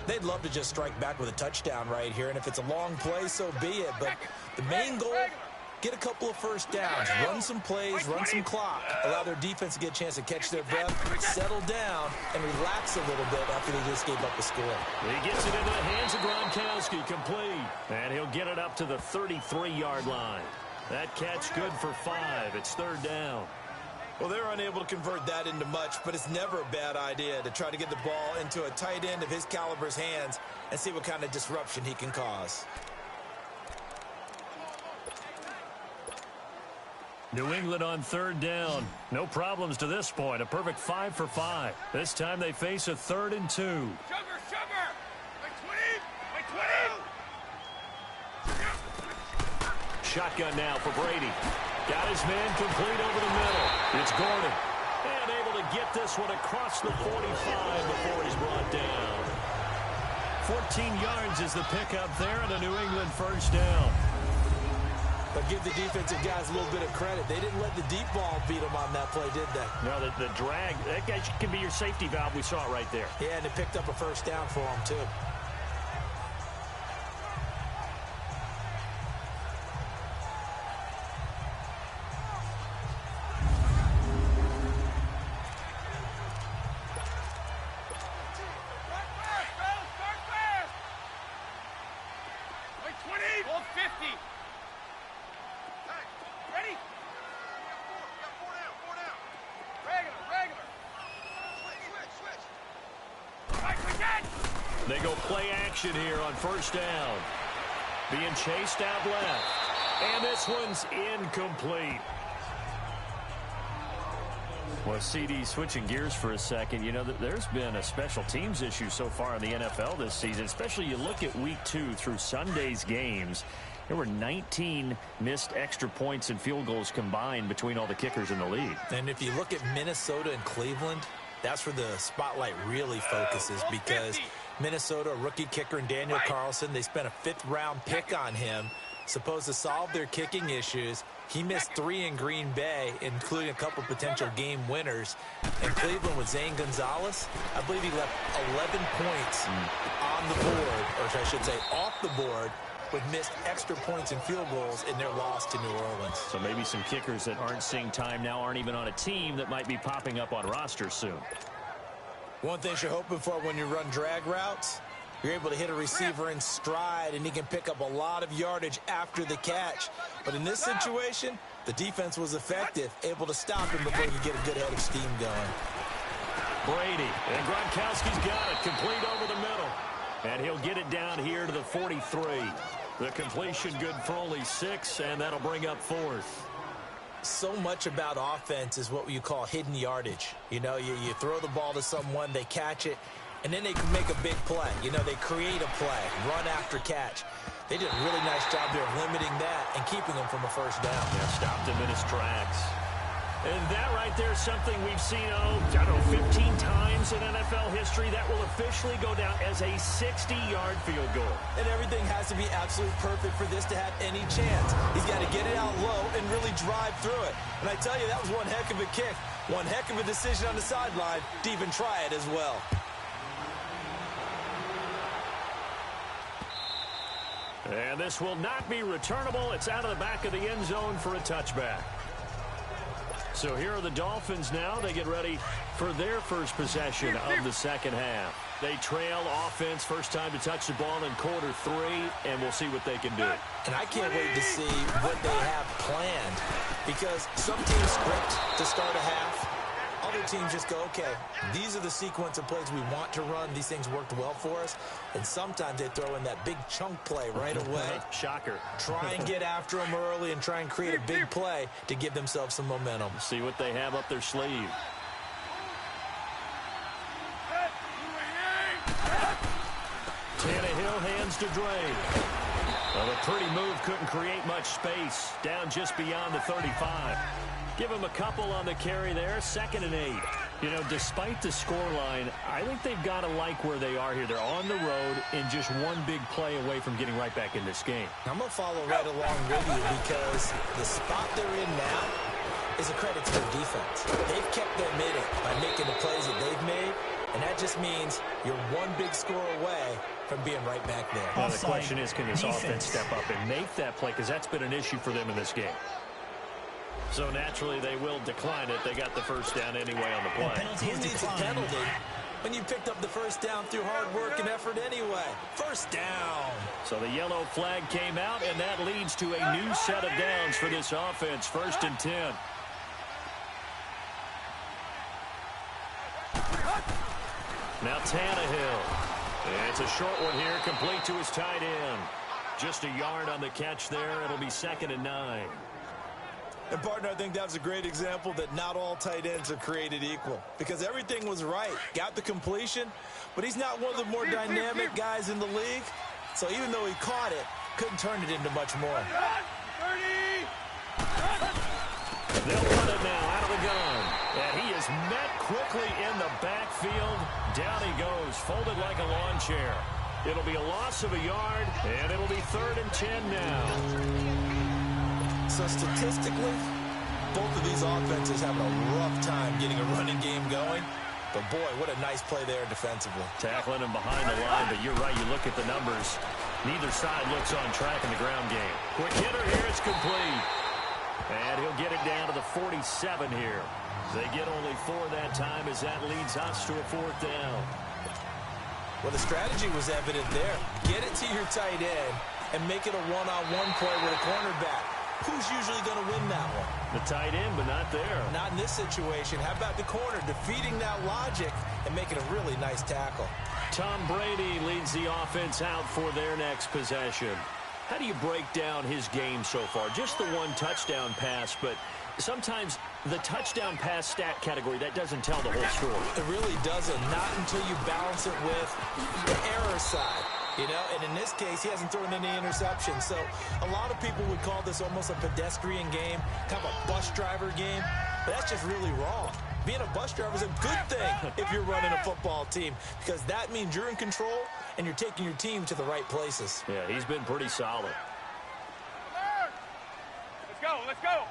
They'd love to just strike back with a touchdown right here, and if it's a long play, so be it. But the main goal, get a couple of first downs, run some plays, run some clock, allow their defense to get a chance to catch their breath, settle down, and relax a little bit after they just gave up a score. He gets it into the hands of Gronkowski, complete. And he'll get it up to the 33-yard line. That catch good for 5. It's 3rd down. Well, they're unable to convert that into much, but it's never a bad idea to try to get the ball into a tight end of his caliber's hands and see what kind of disruption he can cause. New England on 3rd down. No problems to this point. A perfect 5 for 5. This time they face a 3rd and 2. Sugar! Wait, 20! Wait, 20! Shotgun now for Brady. Got his man complete over the middle. It's Gordon. And able to get this one across the 45 before he's brought down. 14 yards is the pickup there and a New England 1st down. But give the defensive guys a little bit of credit. They didn't let the deep ball beat them on that play, did they? No, the drag, that guy can be your safety valve. We saw it right there. Yeah, and they picked up a 1st down for him, too. They go play action here on 1st down. Being chased out left. And this one's incomplete. Well, CD, switching gears for a second, you know, there's been a special teams issue so far in the NFL this season, especially you look at week 2 through Sunday's games. There were 19 missed extra points and field goals combined between all the kickers in the league. And if you look at Minnesota and Cleveland, that's where the spotlight really focuses, because Minnesota, a rookie kicker, and Daniel Carlson, they spent a 5th-round pick on him, supposed to solve their kicking issues. He missed 3 in Green Bay, including a couple potential game winners. And Cleveland with Zane Gonzalez, I believe he left 11 points on the board, or I should say off the board, with missed extra points and field goals in their loss to New Orleans. So maybe some kickers that aren't seeing time now aren't even on a team that might be popping up on rosters soon. One thing you're hoping for when you run drag routes, you're able to hit a receiver in stride, and he can pick up a lot of yardage after the catch. But in this situation, the defense was effective, able to stop him before he could get a good head of steam going. Brady, and Gronkowski's got it, complete over the middle. And he'll get it down here to the 43. The completion good for only 6, and that'll bring up 4th. So much about offense is what you call hidden yardage. You know, you throw the ball to someone, they catch it, and then they can make a big play. You know, they create a play, run after catch. They did a really nice job there of limiting that and keeping him from a first down. Yeah, stopped him in his tracks. And that right there is something we've seen, I don't know, 15 times in NFL history. That will officially go down as a 60-yard field goal. And everything has to be absolutely perfect for this to have any chance. He's got to get it out low and really drive through it. And I tell you, that was one heck of a kick. One heck of a decision on the sideline to even try it as well. And this will not be returnable. It's out of the back of the end zone for a touchback. So here are the Dolphins now. They get ready for their first possession of the second half. They trail offense, first time to touch the ball in quarter 3, and we'll see what they can do. And I can't wait to see what they have planned, because some teams script to start a half. Other teams just go, okay, these are the sequence of plays we want to run. These things worked well for us. And sometimes they throw in that big chunk play right away. Shocker. Try and get after them early and try and create a big play to give themselves some momentum. See what they have up their sleeve. Tannehill hands to Drake. Well, a pretty move, couldn't create much space. Down just beyond the 35. Give him a couple on the carry there, 2nd and 8. You know, despite the scoreline, I think they've got to like where they are here. They're on the road and just one big play away from getting right back in this game. I'm going to follow right along with you, because the spot they're in now is a credit to their defense. They've kept them in it by making the plays that they've made, and that just means you're one big score away from being right back there. Well, the question is, can this offense step up and make that play, because that's been an issue for them in this game. So naturally, they will decline it. They got the first down anyway on the play. Who needs a penalty when you picked up the first down through hard work and effort anyway? First down. So the yellow flag came out, and that leads to a new set of downs for this offense. 1st and 10. Now Tannehill. It's a short one here, complete to his tight end. Just a yard on the catch there. It'll be 2nd and 9. And, partner, I think that was a great example that not all tight ends are created equal, because everything was right. Got the completion, but he's not one of the more dynamic guys in the league. So even though he caught it, couldn't turn it into much more. They'll run it now out of the gun. And he is met quickly in the backfield. Down he goes, folded like a lawn chair. It'll be a loss of a yard, and it'll be 3rd and 10 now. So statistically, both of these offenses having a rough time getting a running game going. But, boy, what a nice play there defensively. Tackling him behind the line, but you're right. You look at the numbers. Neither side looks on track in the ground game. Quick hitter here. It's complete. And he'll get it down to the 47 here. They get only 4 that time as that leads us to a 4th down. Well, the strategy was evident there. Get it to your tight end and make it a one-on-one play with a cornerback. Who's usually going to win that one? The tight end, but not there. Not in this situation. How about the corner defeating that logic and making a really nice tackle? Tom Brady leads the offense out for their next possession. How do you break down his game so far? Just the one touchdown pass, but sometimes the touchdown pass stat category, that doesn't tell the whole story. It really doesn't. Not until you balance it with the error side. You know, and in this case, he hasn't thrown any interceptions. So a lot of people would call this almost a pedestrian game, kind of a bus driver game. But that's just really wrong. Being a bus driver is a good thing if you're running a football team, because that means you're in control and you're taking your team to the right places. Yeah, he's been pretty solid. Let's go, let's go.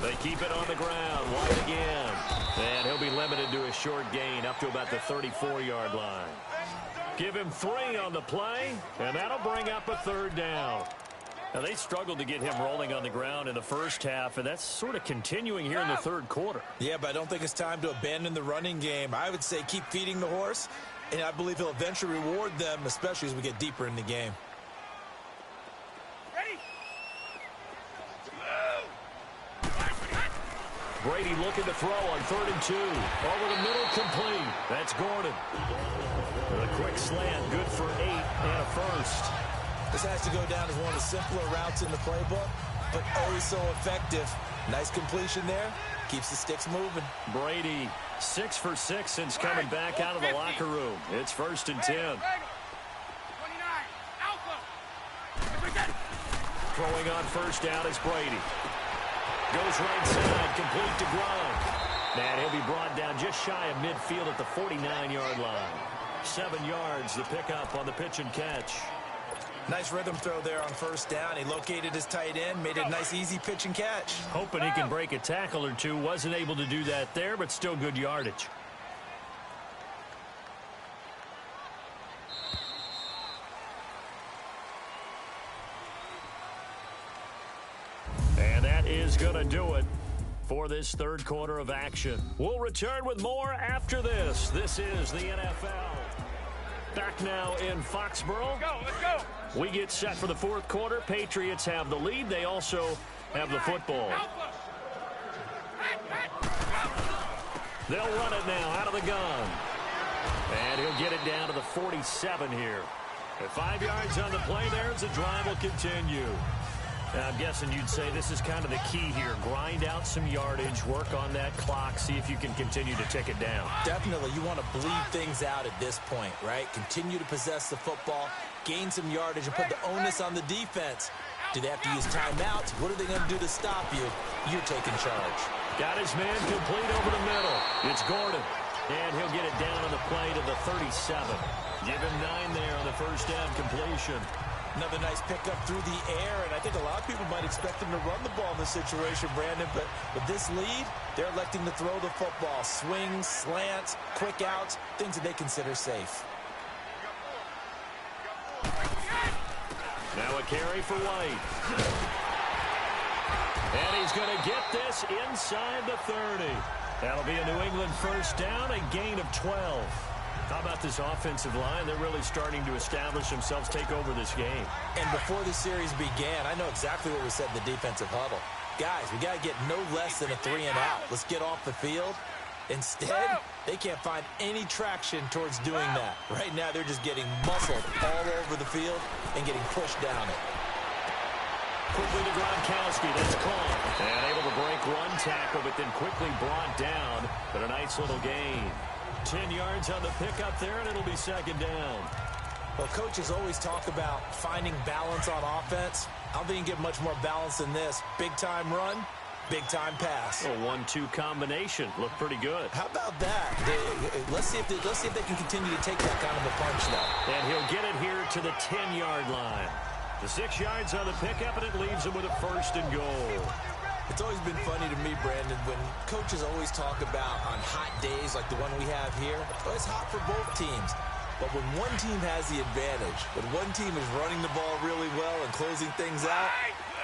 They keep it on the ground. Wide again. And he'll be limited to a short gain up to about the 34-yard line. Give him 3 on the play, and that'll bring up a 3rd down. Now, they struggled to get him rolling on the ground in the first half, and that's sort of continuing here in the 3rd quarter. Yeah, but I don't think it's time to abandon the running game. I would say keep feeding the horse, and I believe he'll eventually reward them, especially as we get deeper in the game. Brady looking to throw on 3rd and 2. Over the middle, complete. That's Gordon. With a quick slant, good for 8 and a first. This has to go down as one of the simpler routes in the playbook, but oh so effective. Nice completion there. Keeps the sticks moving. Brady, 6 for 6 since coming back out of the locker room. It's 1st and 10. Throwing on 1st down is Brady. Goes right side, complete to Gronk. And he'll be brought down just shy of midfield at the 49-yard line. 7 yards, the pickup on the pitch and catch. Nice rhythm throw there on 1st down. He located his tight end, made it a nice, easy pitch and catch. Hoping he can break a tackle or two. Wasn't able to do that there, but still good yardage. And that is going to do it for this 3rd quarter of action. We'll return with more after this. This is the NFL. Back now in Foxborough. Let's go. We get set for the 4th quarter. Patriots have the lead. They also have the football. They'll run it now out of the gun. And he'll get it down to the 47 here. At 5 yards on the play there as the drive will continue. Now, I'm guessing you'd say this is kind of the key here. Grind out some yardage, work on that clock, see if you can continue to tick it down. Definitely. You want to bleed things out at this point, right? Continue to possess the football, gain some yardage, and put the onus on the defense. Do they have to use timeouts? What are they going to do to stop you? You're taking charge. Got his man complete over the middle. It's Gordon. And he'll get it down on the play to the 37. Give him 9 there on the 1st down completion. Another nice pickup through the air, and I think a lot of people might expect him to run the ball in this situation, Brandon, but with this lead, they're electing to throw the football. Swings, slants, quick outs, things that they consider safe. Now a carry for White. And he's going to get this inside the 30. That'll be a New England 1st down, a gain of 12. How about this offensive line? They're really starting to establish themselves, take over this game. And before the series began, I know exactly what we said in the defensive huddle. Guys, we got to get no less than a 3 and out. Let's get off the field. Instead, they can't find any traction towards doing that. Right now, they're just getting muscled all over the field and getting pushed down it. Quickly to Gronkowski. That's caught. And able to break one tackle, but then quickly brought down. But a nice little gain. 10 yards on the pickup there, and it'll be 2nd down. Well, coaches always talk about finding balance on offense. I don't think you can get much more balance than this. Big-time run, big-time pass. A 1-2 combination. Looked pretty good. How about that? Let's see if they can continue to take that kind of a punch, though. And he'll get it here to the 10-yard line. The 6 yards on the pickup, and it leaves him with a 1st and goal. It's always been funny to me, Brandon, when coaches always talk about on hot days like the one we have here. Well, it's hot for both teams. But when one team has the advantage, when one team is running the ball really well and closing things out,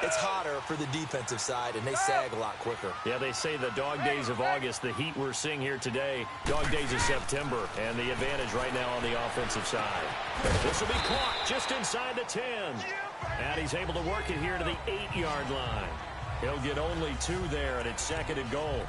it's hotter for the defensive side, and they sag a lot quicker. Yeah, they say the dog days of August, the heat we're seeing here today, dog days of September, and the advantage right now on the offensive side. This will be caught just inside the 10. And he's able to work it here to the 8-yard line. He'll get only 2 there, and it's 2nd and goal.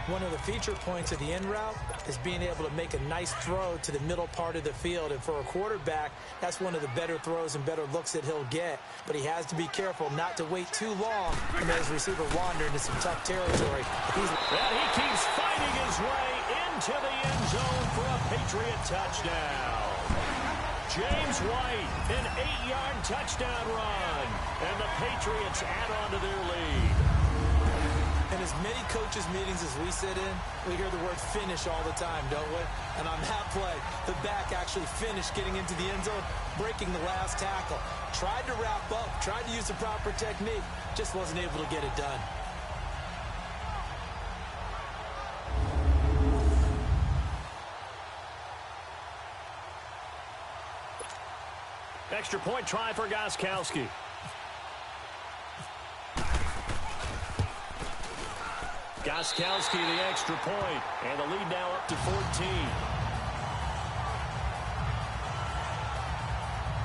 One of the feature points of the in route is being able to make a nice throw to the middle part of the field. And for a quarterback, that's one of the better throws and better looks that he'll get. But he has to be careful not to wait too long and let his receiver wander into some tough territory. And he keeps fighting his way into the end zone for a Patriot touchdown. James White, an 8-yard touchdown run. And the Patriots add on to their lead. In as many coaches' meetings as we sit in, we hear the word finish all the time, don't we? And on that play, the back actually finished getting into the end zone, breaking the last tackle. Tried to wrap up, tried to use the proper technique, just wasn't able to get it done. Extra point try for Gostkowski. Gostkowski the extra point, and the lead now up to 14.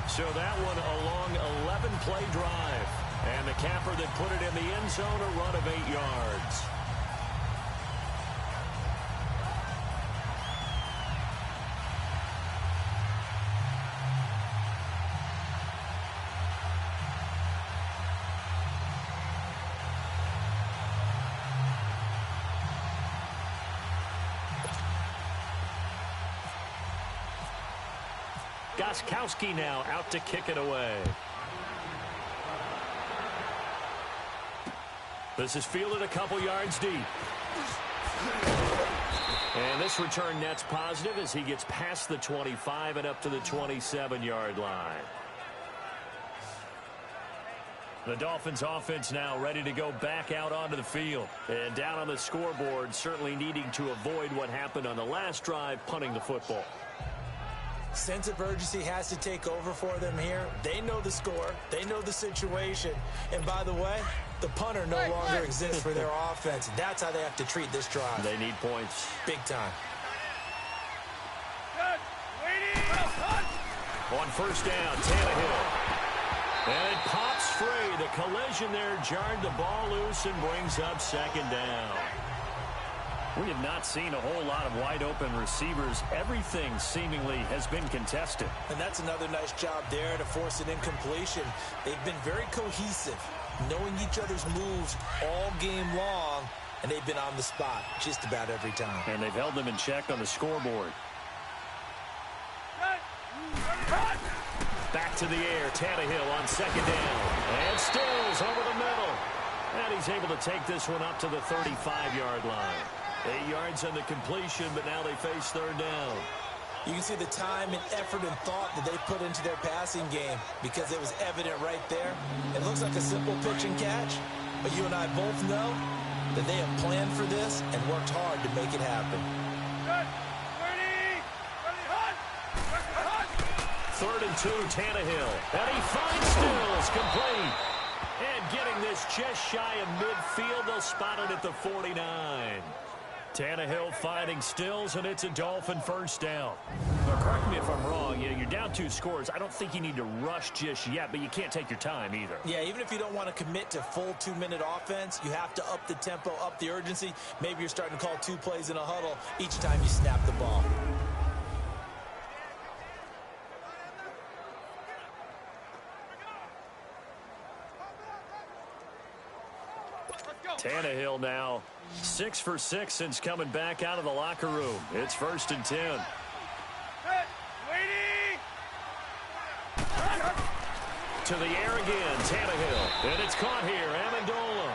So that one a long 11-play drive. And the capper that put it in the end zone, a run of 8 yards. Gostkowski now out to kick it away. This is fielded a couple yards deep. And this return net's positive as he gets past the 25 and up to the 27-yard line. The Dolphins offense now ready to go back out onto the field. And down on the scoreboard, certainly needing to avoid what happened on the last drive, punting the football. Sense of urgency has to take over for them here. They know the score. They know the situation. And by the way, the punter no longer exists for their offense. That's how they have to treat this drive. They need points. Big time. On first down, Tannehill. And it pops free. The collision there jarred the ball loose and brings up second down. We have not seen a whole lot of wide-open receivers. Everything seemingly has been contested. And that's another nice job there to force an incompletion. They've been very cohesive, knowing each other's moves all game long, and they've been on the spot just about every time. And they've held them in check on the scoreboard. Back to the air, Tannehill on second down. And Stills over the middle. And he's able to take this one up to the 35-yard line. 8 yards on the completion, but now they face third down. You can see the time and effort and thought that they put into their passing game because it was evident right there. It looks like a simple pitch and catch, but you and I both know that they have planned for this and worked hard to make it happen. Third and 2, Tannehill. And he finds Stills, complete. And getting this just shy of midfield, they'll spot it at the 49. Tannehill finding Stills, and it's a Dolphin first down. Now, correct me if I'm wrong. You know, you're down 2 scores. I don't think you need to rush just yet, but you can't take your time either. Yeah, even if you don't want to commit to full 2-minute offense, you have to up the tempo, up the urgency. Maybe you're starting to call 2 plays in a huddle each time you snap the ball. Tannehill now 6 for 6 since coming back out of the locker room. It's first and 10. To the air again, Tannehill. And it's caught here, Amendola.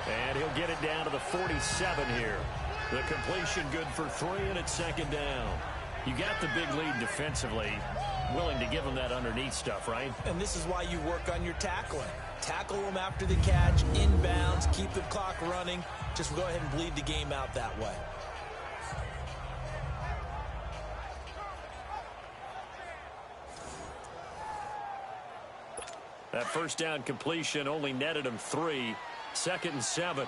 And he'll get it down to the 47 here. The completion good for 3, and it's second down. You got the big lead defensively. Willing to give them that underneath stuff, right? And this is why you work on your tackling. Tackle them after the catch, inbounds, keep the clock running. Just go ahead and bleed the game out that way. That first down completion only netted him 3. Second and 7.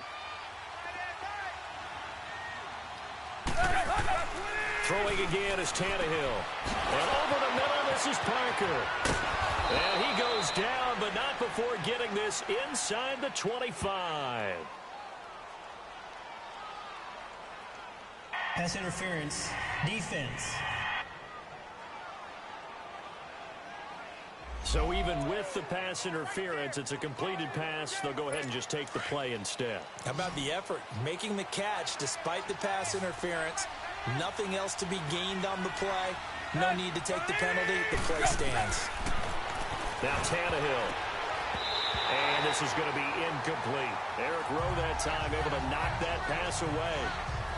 Throwing again is Tannehill. And over the middle, this is Parker. And he goes down, but not before getting this inside the 25. Pass interference. Defense. So even with the pass interference, it's a completed pass. They'll go ahead and just take the play instead. How about the effort? Making the catch despite the pass interference. Nothing else to be gained on the play. No need to take the penalty. The play stands. Now Tannehill. And this is going to be incomplete. Eric Rowe that time able to knock that pass away.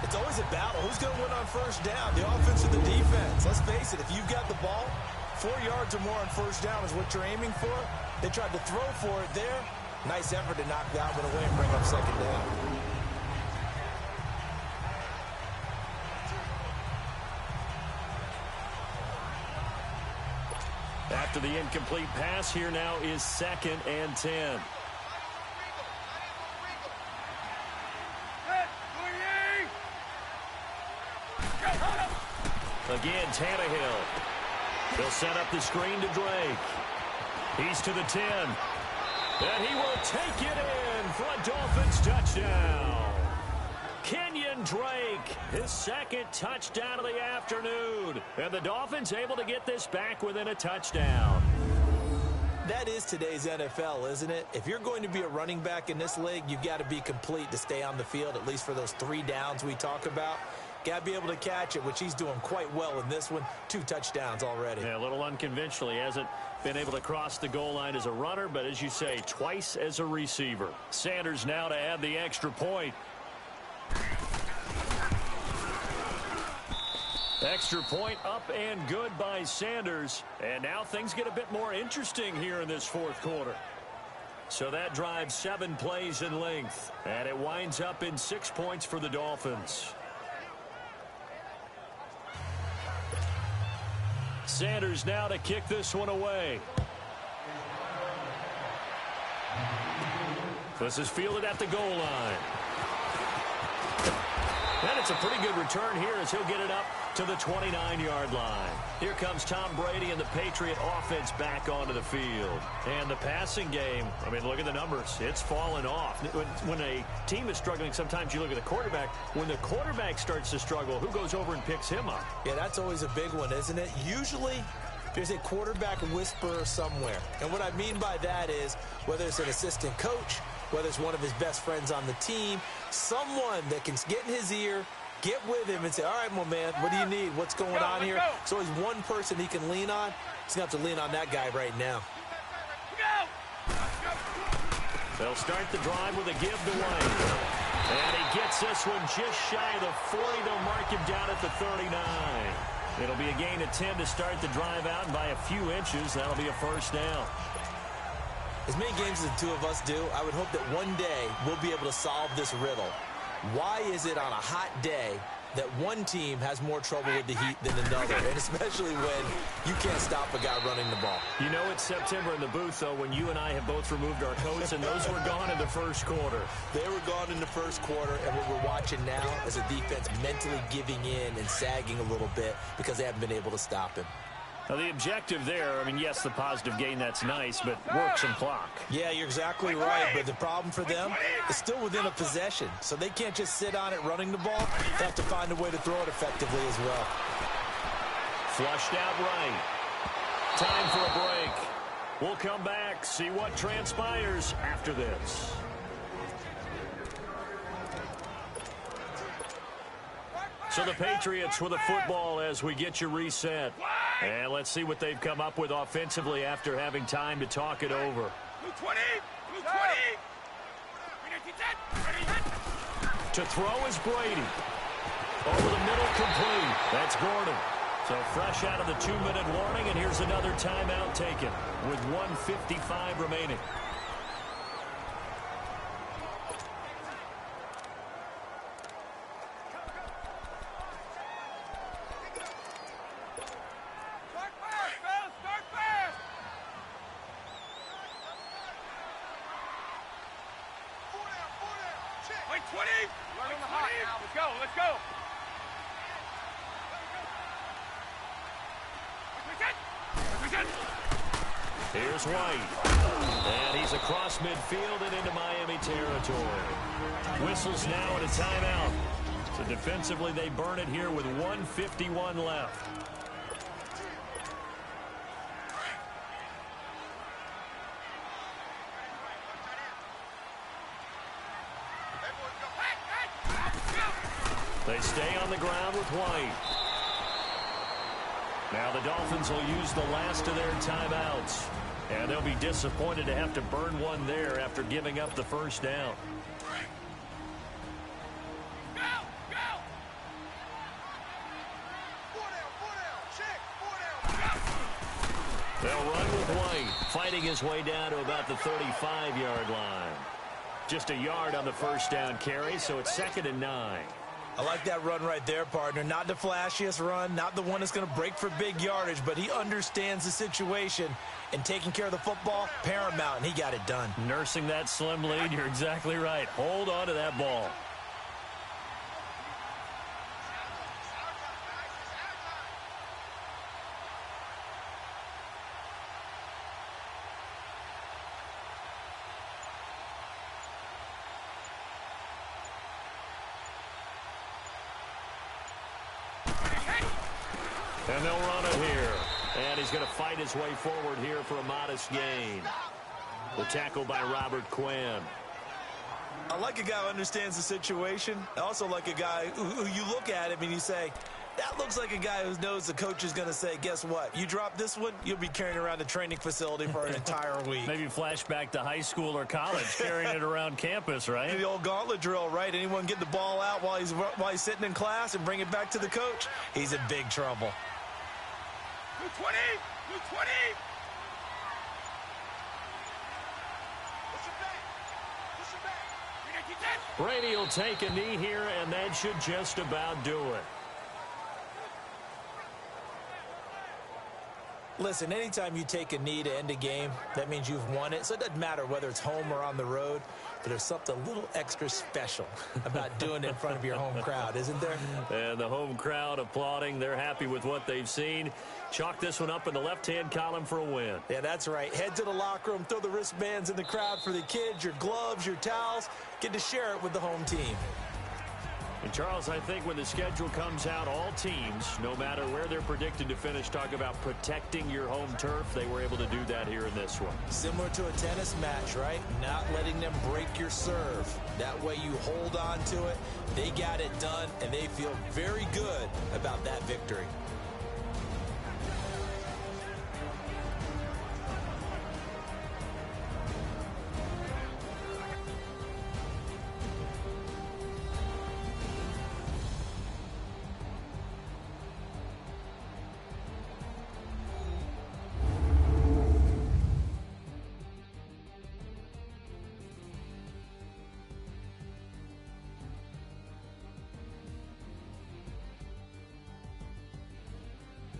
It's always a battle. Who's going to win on first down? The offense or the defense? Let's face it, if you've got the ball, 4 yards or more on first down is what you're aiming for. They tried to throw for it there. Nice effort to knock that one away and bring up second down. After the incomplete pass, here now is 2nd and 10. Again, Tannehill. They'll set up the screen to Drake. He's to the 10. And he will take it in for a Dolphins touchdown. Kenyon Drake, his 2nd touchdown of the afternoon. And the Dolphins able to get this back within a touchdown. That is today's NFL, isn't it? If you're going to be a running back in this league, you've got to be complete to stay on the field, at least for those 3 downs we talk about. Got to be able to catch it, which he's doing quite well in this one. 2 touchdowns already. Yeah, a little unconventional. He hasn't been able to cross the goal line as a runner, but as you say, twice as a receiver. Sanders now to add the extra point. Extra point up and good by Sanders. And now things get a bit more interesting here in this 4th quarter. So that drives 7 plays in length. And it winds up in 6 points for the Dolphins. Sanders now to kick this one away. This is fielded at the goal line. And it's a pretty good return here as he'll get it up to the 29-yard line. Here comes Tom Brady and the Patriot offense back onto the field. And the passing game, I mean, look at the numbers. It's fallen off. When a team is struggling, sometimes you look at the quarterback. When the quarterback starts to struggle, who goes over and picks him up? Yeah, that's always a big one, isn't it? Usually, there's a quarterback whisperer somewhere. And what I mean by that is, whether it's an assistant coach, whether it's one of his best friends on the team, someone that can get in his ear, get with him and say, all right, my man, what do you need? What's going on here? There's always one person he can lean on. He's going to have to lean on that guy right now. They'll start the drive with a give to White. And he gets this one just shy of the 40. They'll mark him down at the 39. It'll be a gain of 10 to start the drive out, and by a few inches, that'll be a first down. As many games as the two of us do, I would hope that one day we'll be able to solve this riddle. Why is it on a hot day that one team has more trouble with the heat than another, and especially when you can't stop a guy running the ball? You know it's September in the booth, though, when you and I have both removed our coats, and those were gone in the first quarter. They were gone in the first quarter, and what we're watching now is a defense mentally giving in and sagging a little bit because they haven't been able to stop him. Now, the objective there, I mean, yes, the positive gain, that's nice, but work some clock. Yeah, you're exactly right, but the problem for them is still within a possession, so they can't just sit on it running the ball. They have to find a way to throw it effectively as well. Flushed out right. Time for a break. We'll come back, see what transpires after this. So the Patriots with a football as we get you reset. And let's see what they've come up with offensively after having time to talk it over. To throw is Brady. Over the middle, complete. That's Gordon. So fresh out of the 2-minute warning, and here's another timeout taken with 1:55 remaining. Here's White. And he's across midfield and into Miami territory. Whistles now at a timeout. So defensively, they burn it here with 1:51 left. They stay on the ground with White. Now the Dolphins will use the last of their timeouts. And they'll be disappointed to have to burn one there after giving up the first down. They'll run with White, fighting his way down to about the 35-yard line. Just a yard on the first down carry, so it's 2nd and 9. I like that run right there, partner. Not the flashiest run, not the one that's going to break for big yardage, but he understands the situation, and taking care of the football, paramount, and he got it done. Nursing that slim lead, you're exactly right. Hold on to that ball. And they'll run it here. And he's going to fight his way forward here for a modest gain. The tackle by Robert Quinn. I like a guy who understands the situation. I also like a guy who you look at him and you say, that looks like a guy who knows the coach is going to say, guess what? You drop this one, you'll be carrying around the training facility for an entire week. Maybe flashback to high school or college, carrying it around campus, right? The old gauntlet drill, right? Anyone get the ball out while he's sitting in class and bring it back to the coach? He's in big trouble. 220! 220! Brady will take a knee here, and that should just about do it. Listen, anytime you take a knee to end a game, that means you've won it. So it doesn't matter whether it's home or on the road, but there's something a little extra special about doing it in front of your home crowd, isn't there? And the home crowd applauding. They're happy with what they've seen. Chalk this one up in the left-hand column for a win. Yeah, that's right. Head to the locker room, throw the wristbands in the crowd for the kids, your gloves, your towels. Get to share it with the home team. And, Charles, I think when the schedule comes out, all teams, no matter where they're predicted to finish, talk about protecting your home turf. They were able to do that here in this one. Similar to a tennis match, right? Not letting them break your serve. That way you hold on to it. They got it done, and they feel very good about that victory.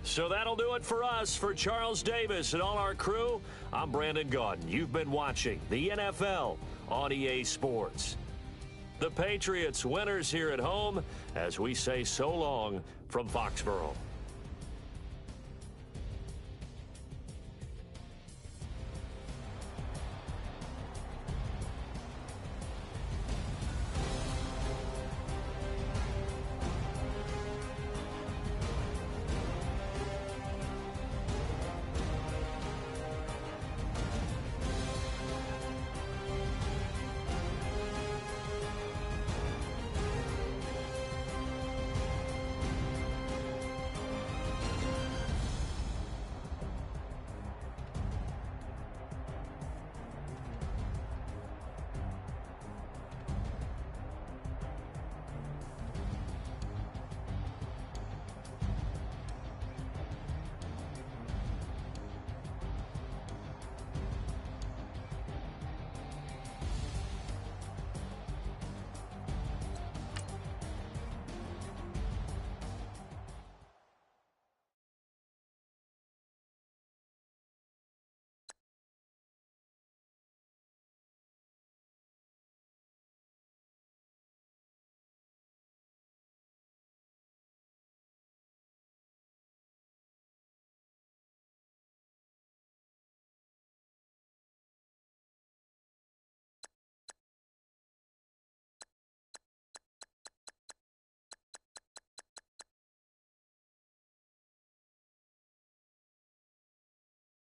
So that'll do it for us. For Charles Davis and all our crew, I'm Brandon Gaudin. You've been watching the NFL on EA Sports. The Patriots winners here at home as we say so long from Foxborough.